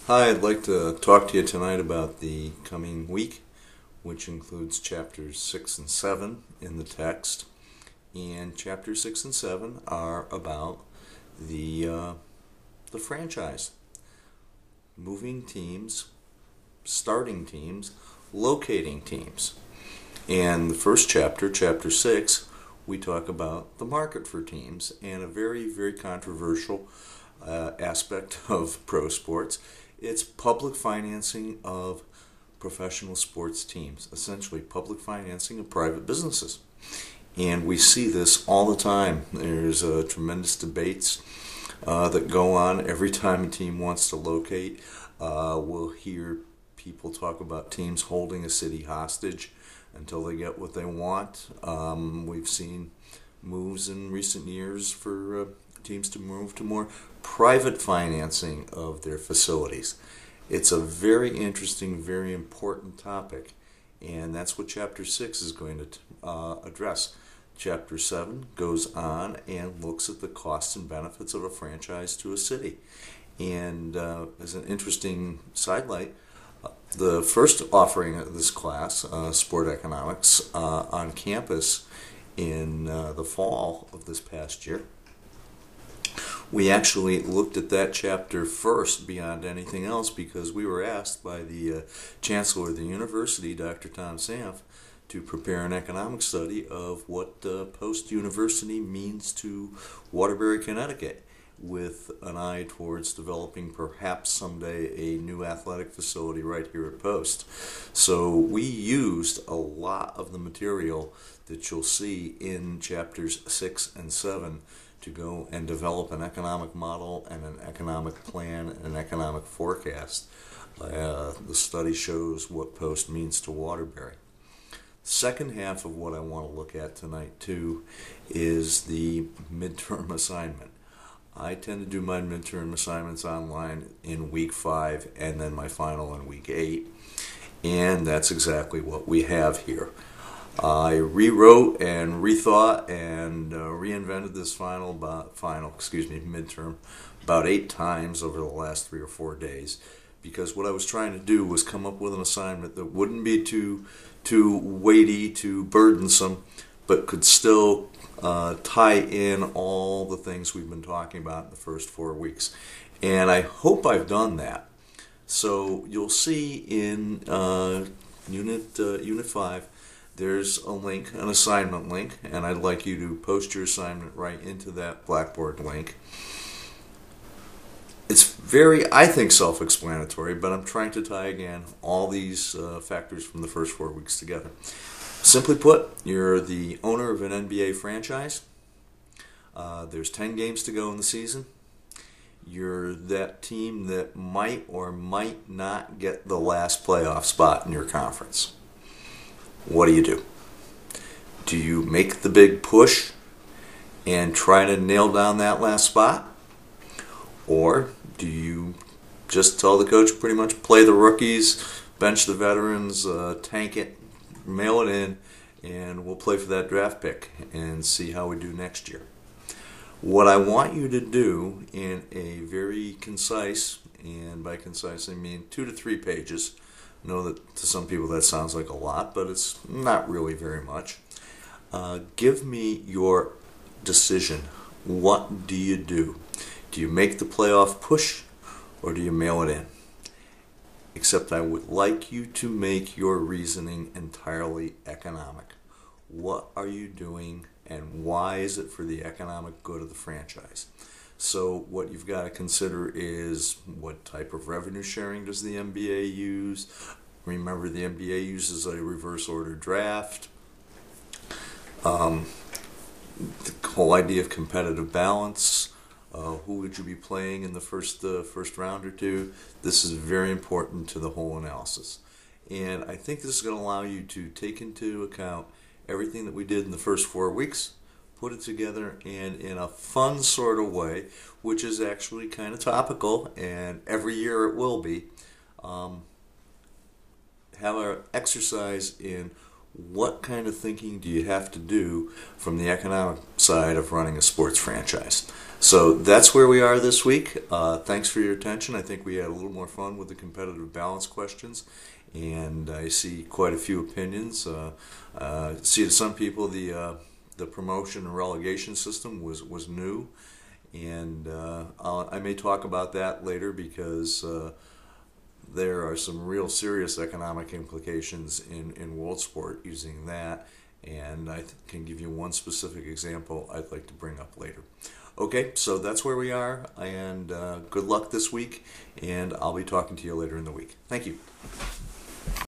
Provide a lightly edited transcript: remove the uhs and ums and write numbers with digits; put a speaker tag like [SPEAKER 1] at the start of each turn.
[SPEAKER 1] Hi, I'd like to talk to you tonight about the coming week, which includes chapters 6 and 7 in the text. And chapters 6 and 7 are about the franchise, moving teams, starting teams, locating teams. And the first chapter, chapter 6, we talk about the market for teams and a very, very controversial aspect of pro sports. It's public financing of professional sports teams, essentially public financing of private businesses. And we see this all the time. There's tremendous debates that go on every time a team wants to locate. We'll hear people talk about teams holding a city hostage until they get what they want. We've seen moves in recent years for teams to move to more private financing of their facilities. It's a very interesting, very important topic, and that's what Chapter 6 is going to address. Chapter 7 goes on and looks at the costs and benefits of a franchise to a city. And as an interesting sidelight, the first offering of this class, Sport Economics, on campus in the fall of this past year, we actually looked at that chapter first beyond anything else because we were asked by the Chancellor of the University, Dr. Tom Sanf, to prepare an economic study of what post-university means to Waterbury, Connecticut, with an eye towards developing perhaps someday a new athletic facility right here at Post. So we used a lot of the material that you'll see in chapters 6 and 7 to go and develop an economic model and an economic plan and an economic forecast. The study shows what Post means to Waterbury. Second half of what I want to look at tonight too is the midterm assignment. I tend to do my midterm assignments online in week 5 and then my final in week 8, and that's exactly what we have here. I rewrote and rethought and reinvented this midterm about 8 times over the last 3 or 4 days, because what I was trying to do was come up with an assignment that wouldn't be too weighty, too burdensome, but could still tie in all the things we've been talking about in the first 4 weeks. And I hope I've done that. So you'll see in Unit 5, there's a link, an assignment link, and I'd like you to post your assignment right into that Blackboard link. It's very, I think, self-explanatory, but I'm trying to tie again all these factors from the first 4 weeks together. Simply put, you're the owner of an NBA franchise. There's 10 games to go in the season. You're that team that might or might not get the last playoff spot in your conference. What do? Do you make the big push and try to nail down that last spot? Or do you just tell the coach pretty much play the rookies, bench the veterans, tank it, mail it in, and we'll play for that draft pick and see how we do next year? What I want you to do in a very concise, and by concise I mean 2 to 3 pages. I know that to some people that sounds like a lot, but it's not really very much. Give me your decision. What do you do? Do you make the playoff push or do you mail it in? Except I would like you to make your reasoning entirely economic. What are you doing and why is it for the economic good of the franchise? So what you've got to consider is what type of revenue sharing does the NBA use? Remember, the NBA uses a reverse order draft. The whole idea of competitive balance. Who would you be playing in the first round or two? This is very important to the whole analysis. And I think this is going to allow you to take into account everything that we did in the first 4 weeks, put it together, and in a fun sort of way, which is actually kind of topical, and every year it will be, have an exercise in what kind of thinking do you have to do from the economic side of running a sports franchise? So that's where we are this week. Thanks for your attention. I think we had a little more fun with the competitive balance questions, and I see quite a few opinions. See, to some people, the promotion and relegation system was new, and I may talk about that later because there are some real serious economic implications in world sport using that, and I can give you one specific example I'd like to bring up later. Okay, so that's where we are, and good luck this week, and I'll be talking to you later in the week. Thank you.